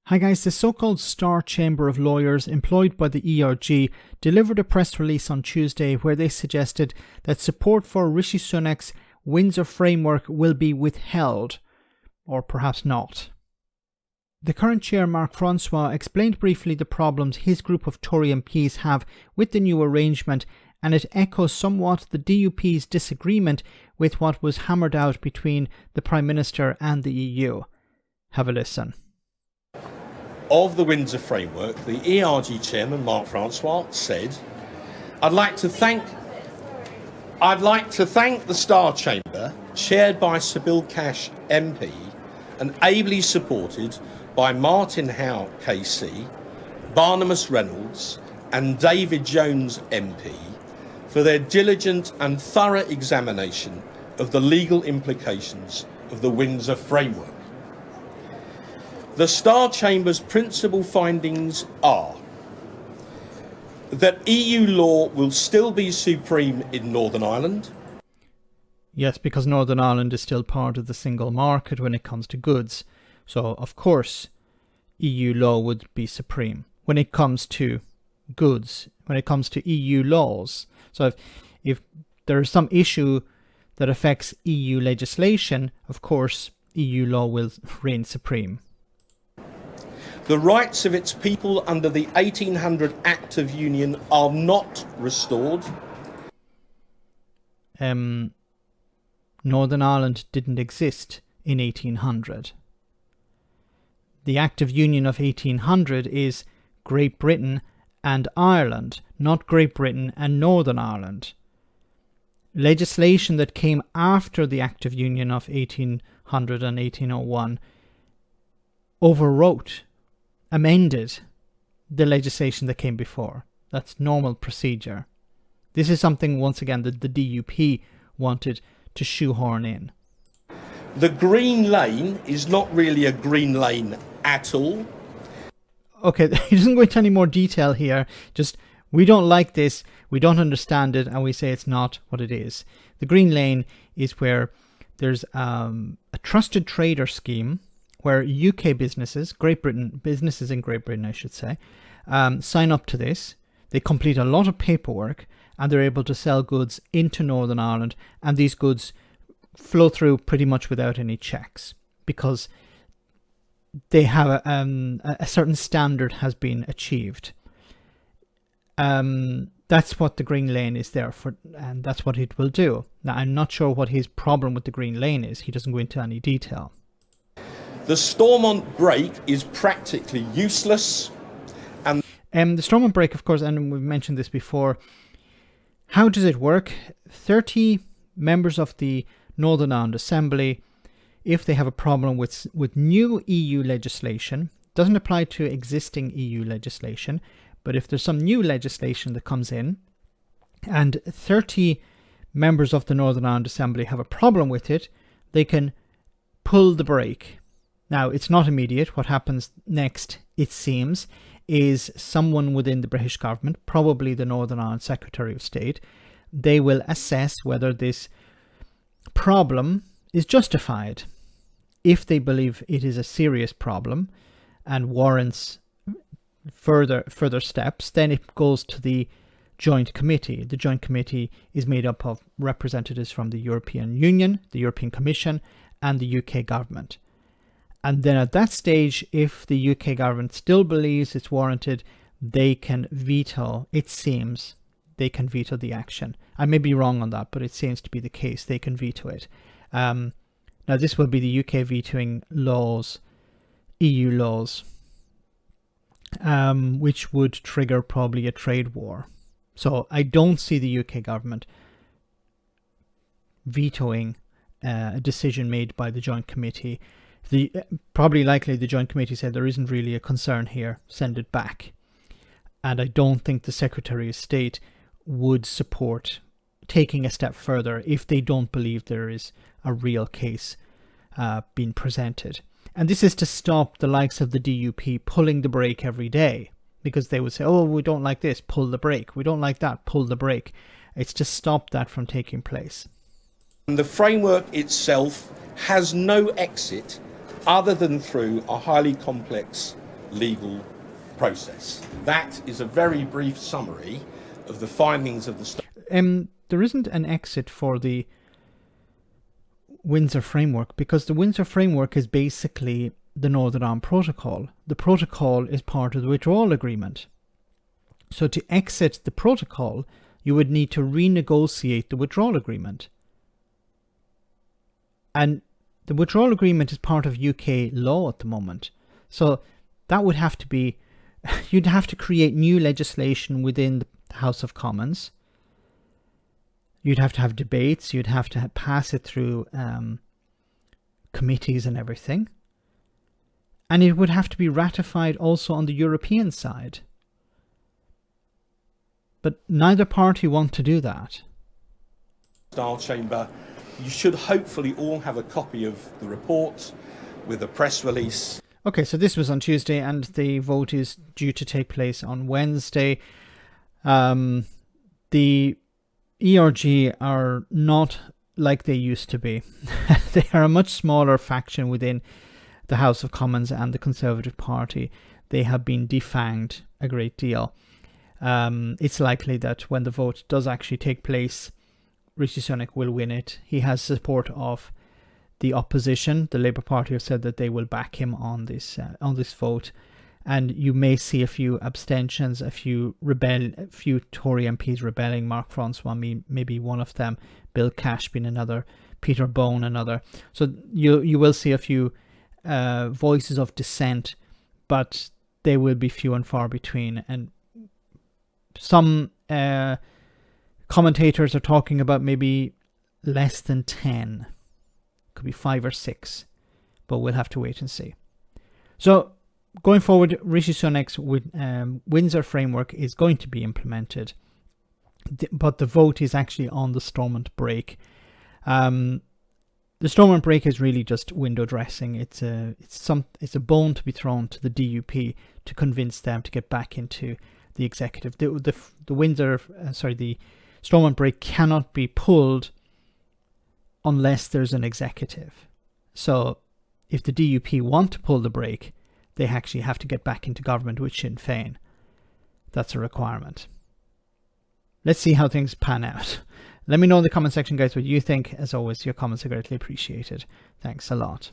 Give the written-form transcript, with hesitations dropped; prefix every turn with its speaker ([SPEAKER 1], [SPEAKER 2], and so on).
[SPEAKER 1] Hi guys, the so-called Star Chamber of Lawyers employed by the ERG delivered a press release on Tuesday where they suggested that support for Rishi Sunak's Windsor Framework will be withheld, or perhaps not. The current chair, Mark Francois, explained briefly the problems his group of Tory MPs have with the new arrangement, and it echoes somewhat the DUP's disagreement with what was hammered out between the Prime Minister and the EU. Have a listen.
[SPEAKER 2] Of the Windsor Framework, the ERG chairman, Mark Francois, said, I'd like to thank the Star Chamber, chaired by Sybil Cash MP and ably supported by Martin Howe KC, Barnabas Reynolds and David Jones MP, for their diligent and thorough examination of the legal implications of the Windsor Framework. The Star Chamber's principal findings are that EU law will still be supreme in Northern Ireland.
[SPEAKER 1] Yes, because Northern Ireland is still part of the single market when it comes to goods. So, of course, EU law would be supreme when it comes to goods, when it comes to EU laws. So if there is some issue that affects EU legislation, of course, EU law will reign supreme.
[SPEAKER 2] The rights of its people under the 1800 Act of Union are not restored.
[SPEAKER 1] Northern Ireland didn't exist in 1800. The Act of Union of 1800 is Great Britain and Ireland, not Great Britain and Northern Ireland. Legislation that came after the Act of Union of 1800 and 1801 overwrote, amended the legislation that came before. That's normal procedure. This is something, once again, that the DUP wanted to shoehorn in.
[SPEAKER 2] The Green Lane is not really a green lane at all.
[SPEAKER 1] Okay, he doesn't go into any more detail here. Just, we don't like this, we don't understand it, and we say it's not what it is. The Green Lane is where there's a trusted trader scheme where UK businesses, businesses in Great Britain, I should say, sign up to this. They complete a lot of paperwork and they're able to sell goods into Northern Ireland, and these goods flow through pretty much without any checks because they have a certain standard has been achieved. That's what the Green Lane is there for, and that's what it will do. Now, I'm not sure what his problem with the Green Lane is. He doesn't go into any detail.
[SPEAKER 2] The Stormont Brake is practically useless. And
[SPEAKER 1] the Stormont Brake, of course, and we've mentioned this before. How does it work? 30 members of the Northern Ireland Assembly, if they have a problem with new EU legislation, doesn't apply to existing EU legislation, but if there's some new legislation that comes in and 30 members of the Northern Ireland Assembly have a problem with it, they can pull the brake. Now, it's not immediate. What happens next, it seems, is someone within the British government, probably the Northern Ireland Secretary of State, they will assess whether this problem is justified. If they believe it is a serious problem and warrants further steps, then it goes to the Joint Committee. The Joint Committee is made up of representatives from the European Union, the European Commission, and the UK government. And then at that stage, if the UK government still believes it's warranted, they can veto, it seems, they can veto the action. I may be wrong on that, but it seems to be the case. They can veto it. Now, this will be the UK vetoing laws, EU laws, which would trigger probably a trade war. So I don't see the UK government vetoing a decision made by the Joint Committee. Probably likely the Joint Committee said there isn't really a concern here, send it back. And I don't think the Secretary of State would support taking a step further if they don't believe there is a real case being presented. And this is to stop the likes of the DUP pulling the brake every day, because they would say, oh, we don't like this, pull the brake. We don't like that, pull the brake. It's to stop that from taking place.
[SPEAKER 2] The framework itself has no exit other than through a highly complex legal process. That is a very brief summary of the findings of the...
[SPEAKER 1] There isn't an exit for the Windsor Framework, because the Windsor Framework is basically the Northern Ireland Protocol. The protocol is part of the withdrawal agreement. So to exit the protocol, you would need to renegotiate the withdrawal agreement. And the withdrawal agreement is part of UK law at the moment. So that would have to be, you'd have to create new legislation within the House of Commons. You'd have to have debates. You'd have to pass it through committees and everything. And it would have to be ratified also on the European side. But neither party want to do that.
[SPEAKER 2] Style Chamber. You should hopefully all have a copy of the report with a press release.
[SPEAKER 1] Okay, so this was on Tuesday and the vote is due to take place on Wednesday. The ERG are not like they used to be. They are a much smaller faction within the House of Commons and the Conservative Party. They have been defanged a great deal. It's likely that when the vote does actually take place, Rishi Sunak will win it. He has support of the opposition. The Labour Party have said that they will back him on this vote, and you may see a few abstentions, a few Tory MPs rebelling. Mark Francois, maybe one of them. Bill Cash being another. Peter Bone another. So you will see a few voices of dissent, but they will be few and far between. And some commentators are talking about maybe less than 10. Could be 5 or 6, but we'll have to wait and see. So going forward, Rishi Sunak's Windsor Framework is going to be implemented, but the vote is actually on the Stormont Brake. The Stormont Brake is really just window dressing. It's a bone to be thrown to the DUP to convince them to get back into the executive. The Stormont Brake cannot be pulled unless there's an executive. So if the DUP want to pull the brake, they actually have to get back into government with Sinn Féin. That's a requirement. Let's see how things pan out. Let me know in the comment section, guys, what you think. As always, your comments are greatly appreciated. Thanks a lot.